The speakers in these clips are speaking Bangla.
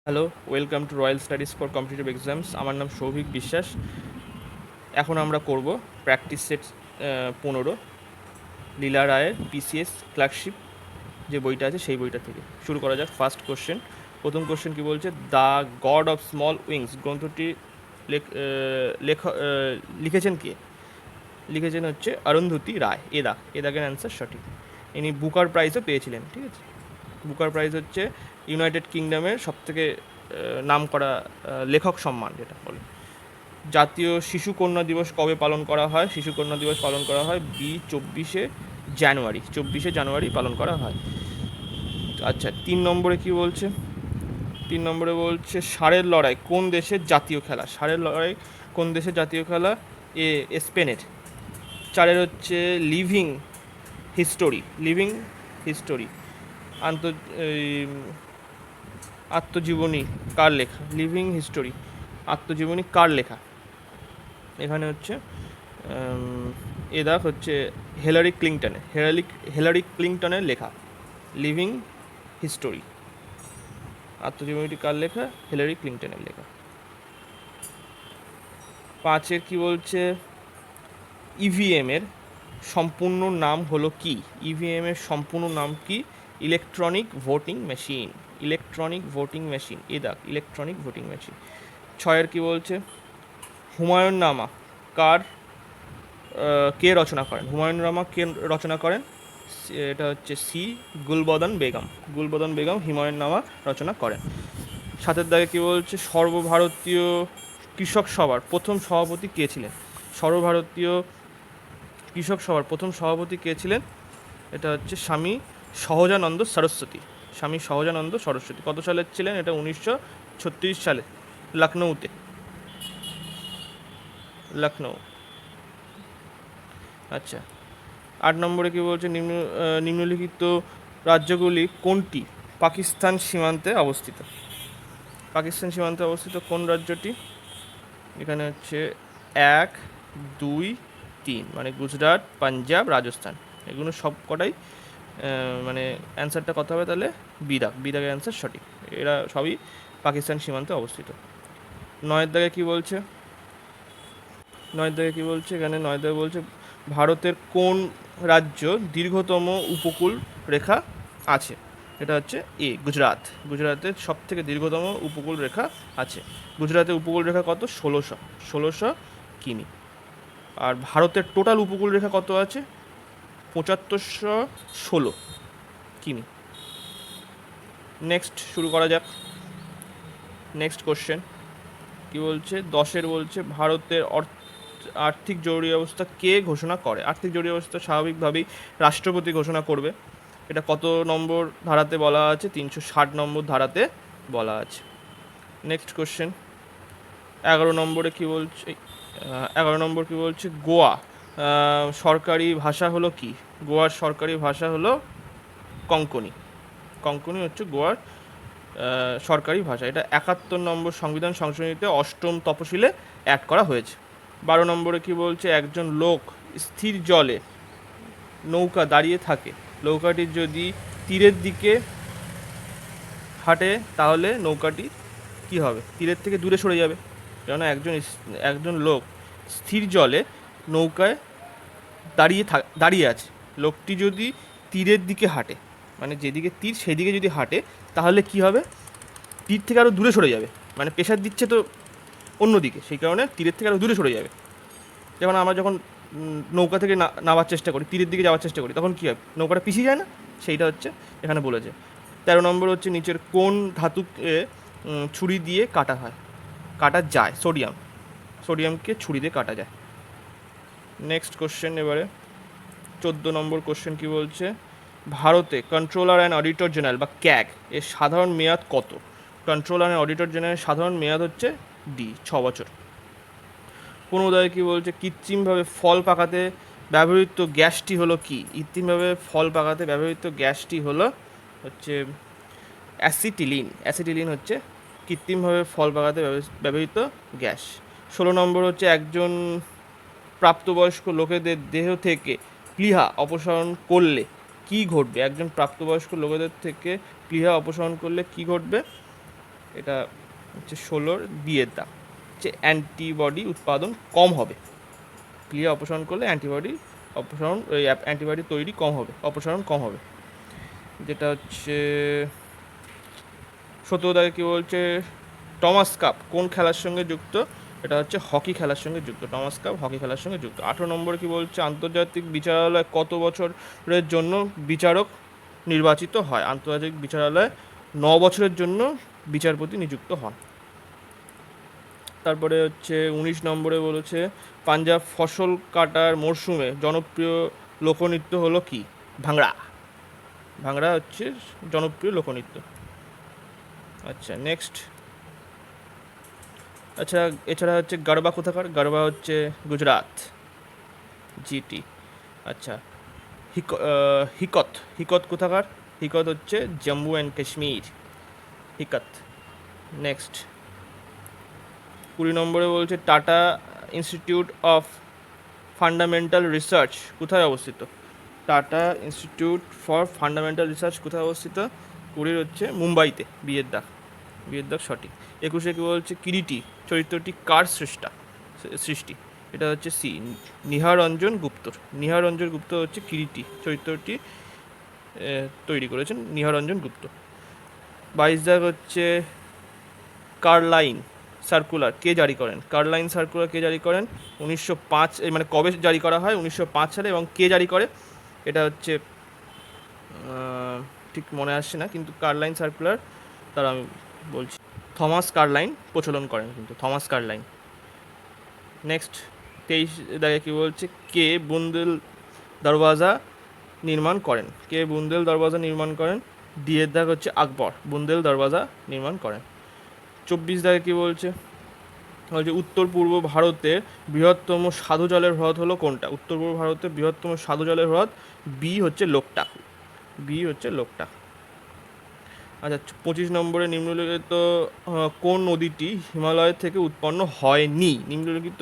Hello, welcome to royal studies for competitive exams. আমার নাম সৌভিক বিশ্বাস। এখন আমরা করব প্র্যাকটিস সেট 15 লীলা রায়ের পিসিএস ক্লার্কশিপ যে বইটা আছে সেই বইটা থেকে শুরু করা যাক। ফার্স্ট কোশ্চেন, প্রথম কোশ্চেন কি বলছে, the god of small wings গ্রন্থটি লিখেছেন কে? লিখেছেন হচ্ছে অরুন্ধতী রায়। এদাগের অ্যান্সার সঠিক। ইনি বুকার প্রাইজও পেয়েছিলেন। ঠিক আছে, বুকার প্রাইজ হচ্ছে ইউনাইটেড কিংডমের সবথেকে নাম করা লেখক সম্মান যেটা বলে। জাতীয় শিশু কন্যা দিবস কবে পালন করা হয়? শিশু কন্যা দিবস পালন করা হয় 24শে জানুয়ারি পালন করা হয়। আচ্ছা, 3 নম্বরে কি বলছে? 3 নম্বরে বলছে ষাঁড়ের লড়াই কোন দেশের জাতীয় খেলা? ষাঁড়ের লড়াই কোন দেশের জাতীয় খেলা? স্পেনের। 4 হচ্ছে লিভিং হিস্টোরি আত্মজীবনী কার লেখা? লিভিং হিস্টোরি আত্মজীবনী কার লেখা? এখানে হচ্ছে হচ্ছে হেলারি ক্লিংটনের লেখা লিভিং হিস্টোরি আত্মজীবনীটি কার লেখা? হিলারি ক্লিংটনের লেখা। 5 কি বলছে, ইভিএম এর সম্পূর্ণ নাম হলো কি? ইভিএম এর সম্পূর্ণ নাম কি? Electronic voting machine. Electronic voting machine. 6 কি বলছে, হুমায়ুন নামা কে রচনা করেন? হুমায়ুন নামা কে রচনা করেন? এটা হচ্ছে সি গুলবদন বেগম হুমায়ুন নামা রচনা করেন। 7 কি বলছে, সর্বভারতীয় কৃষক সভার প্রথম সভাপতি কে ছিলেন? সর্বভারতীয় কৃষক সভার প্রথম সভাপতি কে ছিলেন? এটা হচ্ছে স্বামী সহজানন্দ সরস্বতী। কত সালে ছিলেন? এটা 1936 সালে লখনৌ। আচ্ছা, 8 নম্বরে কি বলছে, নিম্নলিখিত রাজ্যগুলি কোনটি পাকিস্তান সীমান্তে অবস্থিত? কোন রাজ্যটি? এখানে হচ্ছে 1, 2, 3, মানে গুজরাট, পাঞ্জাব, রাজস্থান। এগুলো সব কটাই মানে অ্যান্সারটা কত হবে তাহলে? বিদাগের অ্যান্সার সঠিক। এরা সবই পাকিস্তান সীমান্তে অবস্থিত। 9 কি বলছে? এখানে 9 বলছে ভারতের কোন রাজ্য দীর্ঘতম উপকূল রেখা আছে? এটা হচ্ছে গুজরাতের সব থেকে দীর্ঘতম উপকূল রেখা আছে। গুজরাতের উপকূল রেখা কত? 1600 কিমি। আর ভারতের টোটাল উপকূল রেখা কত আছে? 7516 কিমি। নেক্সট শুরু করা যাক। নেক্সট কোশ্চেন কি বলছে, 10 বলছে ভারতের আর্থিক জরুরি অবস্থা কে ঘোষণা করে? আর্থিক জরুরি অবস্থা স্বাভাবিকভাবেই রাষ্ট্রপতি ঘোষণা করবে। এটা কত নম্বর ধারাতে বলা আছে? 360 নম্বর ধারাতে বলা আছে। নেক্সট কোশ্চেন 11 নম্বরে কি বলছে? 11 নম্বর কি বলছে, গোয়া সরকারি ভাষা হলো কি? গোয়ার সরকারি ভাষা হলো কঙ্কনি হচ্ছে গোয়ার সরকারি ভাষা। এটা 71 নম্বর সংবিধান সংশোধনীতে 8ম তফসিলে অ্যাড করা হয়েছে। 12 নম্বরে কি বলছে, একজন লোক স্থির জলে নৌকা দাঁড়িয়ে থাকে, নৌকাটি যদি তীরের দিকে হাঁটে তাহলে নৌকাটি কি হবে? তীরের থেকে দূরে সরে যাবে। কেননা একজন লোক স্থির জলে নৌকায় দাঁড়িয়ে আছে, লোকটি যদি তীরের দিকে হাঁটে, মানে যেদিকে তীর সেদিকে যদি হাঁটে তাহলে কি হবে? তীর থেকে আরও দূরে সরে যাবে, মানে প্রেশার দিচ্ছে তো অন্যদিকে, সেই কারণে তীরের থেকে আরও দূরে সরে যাবে। যেমন আমরা যখন নৌকা থেকে নামার চেষ্টা করি, তীরের দিকে যাওয়ার চেষ্টা করি, তখন কী হয়? নৌকাটা পিছিয়ে যায় না? সেইটা হচ্ছে এখানে বলেছে। 13 নম্বর হচ্ছে নিচের কোন ধাতুকে ছুরি দিয়ে কাটা যায়? সোডিয়ামকে ছুরি দিয়ে কাটা যায়। নেক্সট কোশ্চেন এবারে 14 নম্বর কোশ্চেন কি বলছে, ভারতে কন্ট্রোলার অ্যান্ড অডিটর জেনারেল বা ক্যাগ এর সাধারণ মেয়াদ কত? কন্ট্রোলার অ্যান্ড অডিটর জেনারেল সাধারণ মেয়াদ হচ্ছে 6 বছর। 15 কি বলছে, কৃত্রিমভাবে ফল পাকাতে ব্যবহৃত গ্যাসটি হলো কি? কৃত্রিমভাবে ফল পাকাতে ব্যবহৃত গ্যাসটি হলো হচ্ছে অ্যাসিটিলিন হচ্ছে কৃত্রিমভাবে ফল পাকাতে ব্যবহৃত গ্যাস। 16 নম্বর হচ্ছে একজন প্রাপ্তবয়স্ক লোকেদের দেহ থেকে প্লীহা অপসারণ করলে কি ঘটবে? একজন প্রাপ্তবয়স্ক লোকেদের থেকে প্লীহা অপসারণ করলে কি ঘটবে? এটা হচ্ছে 16 বিয়ের দাগ, যে অ্যান্টিবডি উৎপাদন কম হবে। ক্রিয়া অপসারণ করলে অ্যান্টিবডি অপসারণ, ওই অ্যান্টিবডি তৈরি কম হবে, অপসারণ কম হবে। যেটা হচ্ছে 17 দাগে কী বলছে, টমাস কাপ কোন খেলার সঙ্গে যুক্ত? এটা হচ্ছে হকি খেলার সঙ্গে যুক্ত। টমাস কাপ হকি খেলার সঙ্গে যুক্ত। 18 নম্বরে কী বলছে, আন্তর্জাতিক বিচারালয় কত বছরের জন্য বিচারক নির্বাচিত হয়? আন্তর্জাতিক বিচারালয় 9 বছরের জন্য বিচারপতি নিযুক্ত হন। তারপরে হচ্ছে 19 নম্বরে বলেছে, পাঞ্জাব ফসল কাটার মরশুমে জনপ্রিয় লোকনৃত্য হলো কি? ভাংড়া। ভাংড়া হচ্ছে জনপ্রিয় লোকনৃত্য। আচ্ছা, নেক্সট। আচ্ছা, এছাড়া হচ্ছে গারবা কোথাকার? গারবা হচ্ছে গুজরাট, জিটি। আচ্ছা, হিকত, হিকত কোথাকার? হিকত হচ্ছে জম্মু অ্যান্ড কাশ্মীর, হিকত। নেক্সট 20 নম্বরে বলছে, tata institute of fundamental research কোথায় অবস্থিত? Tata institute for fundamental research কোথায় অবস্থিত? 20 হচ্ছে মুম্বাইতে, বিয়ের দাগ, বিয়ের দাগ সঠিক। 21 কি বলছে, কিরিটি চরিত্রটি কার সৃষ্টি? এটা হচ্ছে সি, নিহারঞ্জন গুপ্তর। নিহারঞ্জন গুপ্ত হচ্ছে কিরিটি চরিত্রটি তৈরি করেছেন নিহারঞ্জন গুপ্ত। 22 দাগ হচ্ছে কার্লাইন সার্কুলার কে জারি করেন? কার্লাইন সার্কুলার কে জারি করেন? 1905, মানে কবে জারি করা হয়? 1905 সালে। এবং কে জারি করে? এটা হচ্ছে ঠিক মনে আসছে না, কিন্তু কার্লাইন সার্কুলার তারা আমি বলছি, থমাস কার্লাইন প্রচলন করেন, কিন্তু থমাস কার্লাইন। নেক্সট 23 দাগে কী বলছে, কে বুন্দেল দরওয়াজা নির্মাণ করেন? কে বুন্দেল দরওয়াজা নির্মাণ করেন? ডিয়ের দাগ হচ্ছে আকবর বুন্দেল দরওয়াজা নির্মাণ করেন। 24 দাগে কী বলছে, উত্তর পূর্ব ভারতের বৃহত্তম সাধু জলের হ্রদ হলো কোনটা? উত্তর পূর্ব ভারতের বৃহত্তম সাধু জলের হ্রদ বি হচ্ছে লোকটাক, বি হচ্ছে লোকটাক। আচ্ছা, 25 নম্বরে নিম্নলিখিত কোন নদীটি হিমালয় থেকে উৎপন্ন হয়নি? নিম্নলিখিত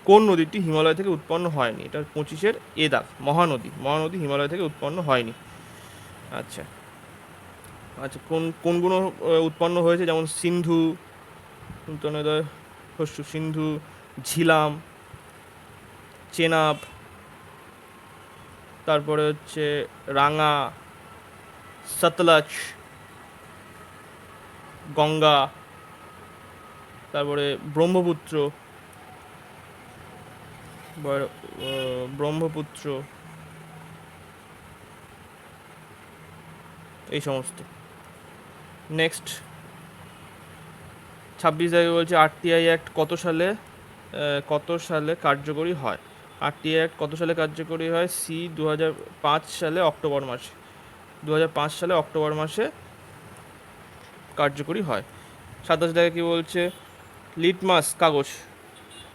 কোন নদীটি হিমালয় থেকে উৎপন্ন হয়নি? এটা 25-এর এ দাগ, মহানদী। মহানদী হিমালয় থেকে উৎপন্ন হয়নি। আচ্ছা আচ্ছা, কোনগুলো উৎপন্ন হয়েছে? যেমন সিন্ধু, সিন্ধু, ঝিলাম, চেনাব, তারপরে হচ্ছে রাঙা, সতলজ, গঙ্গা, তারপরে ব্রহ্মপুত্র, ব্রহ্মপুত্র, এই সমস্ত। নেক্সট 26 জায়গায় বলছে, আরটিআই অ্যাক্ট কত সালে কার্যকরী হয়? আরটিআই অ্যাক্ট কত সালে কার্যকরী হয়? সি 2005 সালে অক্টোবর মাসে, 2005 সালে অক্টোবর মাসে কার্যকরী হয়। 27 জায়গায় কী বলছে, লিটমাস কাগজ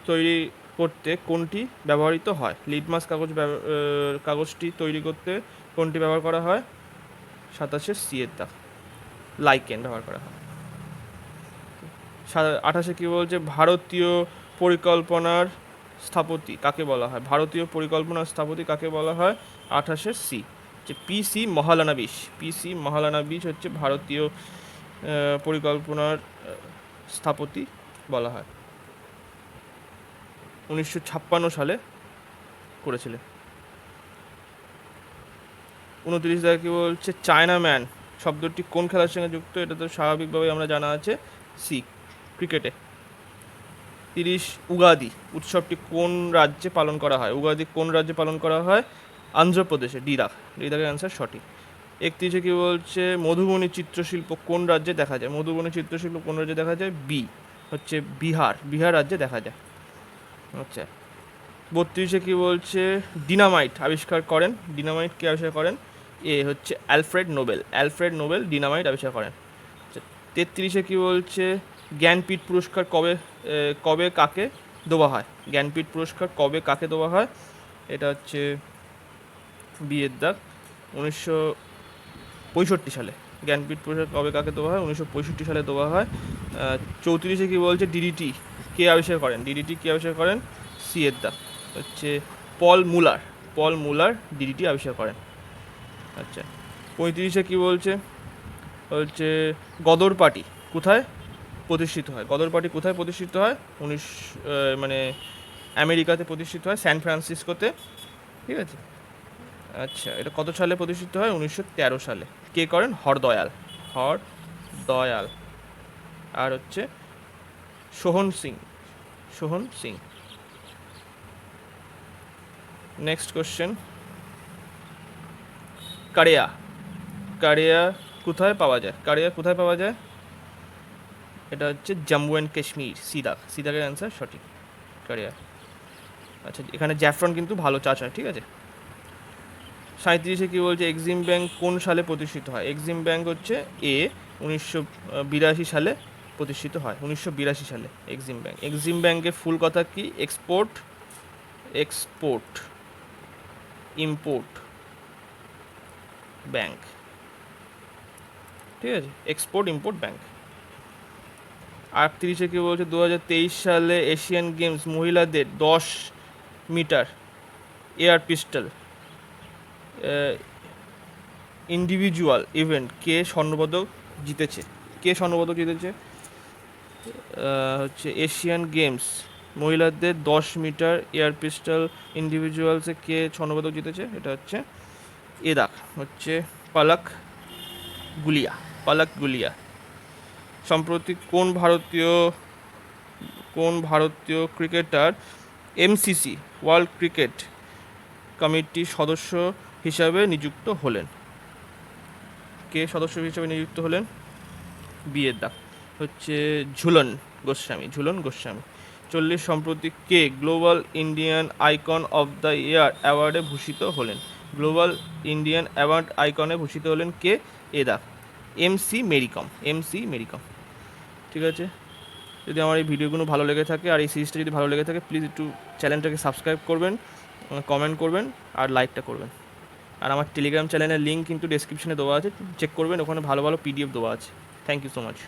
তৈরি করতে কোনটি ব্যবহৃত হয়? লিটমাস কাগজটি তৈরি করতে কোনটি ব্যবহার করা হয়? 27-এর সি এর দাগ, লাইকেন ব্যবহার করা হয়। 28-এ কী বলছে, ভারতীয় পরিকল্পনার স্থপতি কাকে বলা হয়? ভারতীয় পরিকল্পনার স্থপতি কাকে বলা হয়? 28-এর সি, যে পিসি মহালানাবিশ। পিসি মহালানাবিশ হচ্ছে ভারতীয় পরিকল্পনার স্থপতি বলা হয়। 1956 সালে করেছিলেন। 29 দাগে কী বলছে, চায়না ম্যান শব্দটি কোন খেলার সঙ্গে যুক্ত? এটা তো স্বাভাবিকভাবেই আমরা জানা আছে, সি, ক্রিকেটে। 30 উগাদি উৎসবটি কোন রাজ্যে পালন করা হয়? উগাদি কোন রাজ্যে পালন করা হয়? অন্ধ্রপ্রদেশে, ডিদাকের অ্যান্সার সঠিক। 31-এ কী বলছে, মধুবনী চিত্রশিল্প কোন রাজ্যে দেখা যায়? মধুবনী চিত্রশিল্প কোন রাজ্যে দেখা যায়? বি হচ্ছে বিহার রাজ্যে দেখা যায়। আচ্ছা, 32-এ কী বলছে, ডিনামাইট আবিষ্কার করেন? ডিনামাইট কে আবিষ্কার করেন? এ হচ্ছে অ্যালফ্রেড নোবেল ডিনামাইট আবিষ্কার করেন। আচ্ছা, 33-এ কী বলছে, জ্ঞানপীঠ পুরস্কার কবে কাকে দেওয়া হয়? জ্ঞানপীঠ পুরস্কার কবে কাকে দেওয়া হয়? এটা হচ্ছে বিয়ের দাগ, 1965 সালে। জ্ঞানপীঠ পুরস্কার কবে কাকে দেওয়া হয়? 1965 সালে দেওয়া হয়। 34-এ কী বলছে, ডিডিটি কে আবিষ্কার করেন? ডিডিটি কে আবিষ্কার করেন? সি এর দাগ হচ্ছে পল মুলার ডিডিটি আবিষ্কার করেন। আচ্ছা, 35-এ কী বলছে, গদর পার্টি কোথায় প্রতিষ্ঠিত হয়। গদর পার্টি কোথায় প্রতিষ্ঠিত হয়? মানে আমেরিকাতে প্রতিষ্ঠিত হয়, স্যান ফ্রান্সিসকোতে। ঠিক আছে। আচ্ছা, এটা কত সালে প্রতিষ্ঠিত হয়? 1913 সালে। কে করেন? হরদয়াল। হরদয়াল। আর হচ্ছে সোহন সিং। সোহন সিং। Next question, Karewa. কারেয়া কোথায় পাওয়া যায়? কারেয়া কোথায় পাওয়া যায়? এটা হচ্ছে জম্মু অ্যান্ড কাশ্মীর। সিদাকের অ্যান্সার সঠিক, কারেয়া। আচ্ছা, এখানে জ্যাফরন কিন্তু ভালো চাষ হয়। ঠিক আছে। 37-এ কী বলছে? এক্সিম ব্যাংক কোন সালে প্রতিষ্ঠিত হয়? এক্সিম ব্যাংক হচ্ছে 1982 সালে প্রতিষ্ঠিত হয়। 1982 সালে এক্সিম ব্যাংক। এক্সিম ব্যাংকের ফুল কথা কি? Export import bank. ঠিক আছে, এক্সপোর্ট ইম্পোর্ট ব্যাংক। 38-এ কী বলছে? 2023 সালে এশিয়ান গেমস মহিলাদের 10 metre air pistol individual event কে স্বর্ণপদক জিতেছে? কে স্বর্ণপদক জিতেছে? হচ্ছে এশিয়ান গেমস মহিলাদের 10 মিটার এয়ার পিস্টল ইন্ডিভিজুয়ালসে কে স্বর্ণপদক জিতেছে? এটা হচ্ছে হচ্ছে পালক গুলিয়া। সম্প্রতি কোন ভারতীয় ক্রিকেটার এমসিসি ওয়ার্ল্ড ক্রিকেট কমিটির সদস্য হিসাবে নিযুক্ত হলেন? কে সদস্য হিসাবে নিযুক্ত হলেন? হচ্ছে ঝুলন গোস্বামী। 40 সম্প্রতি কে global Indian icon of the year অ্যাওয়ার্ডে ভূষিত হলেন? গ্লোবাল ইন্ডিয়ান অ্যাওয়ার্ড আইকনে ভূষিত হলেন কে? এমসি মেরিকম। ঠিক আছে। যদি আমার এই ভিডিওগুলো ভালো লেগে থাকে আর এই সিরিজটা যদি ভালো লেগে থাকে, প্লিজ একটু চ্যানেলটাকে সাবস্ক্রাইব করবেন, কমেন্ট করবেন আর লাইকটা করবেন। আর আমার টেলিগ্রাম চ্যানেলের লিঙ্ক কিন্তু ডেসক্রিপশনে দেওয়া আছে, চেক করবেন, ওখানে ভালো ভালো পিডিএফ দেওয়া আছে। Thank you so much.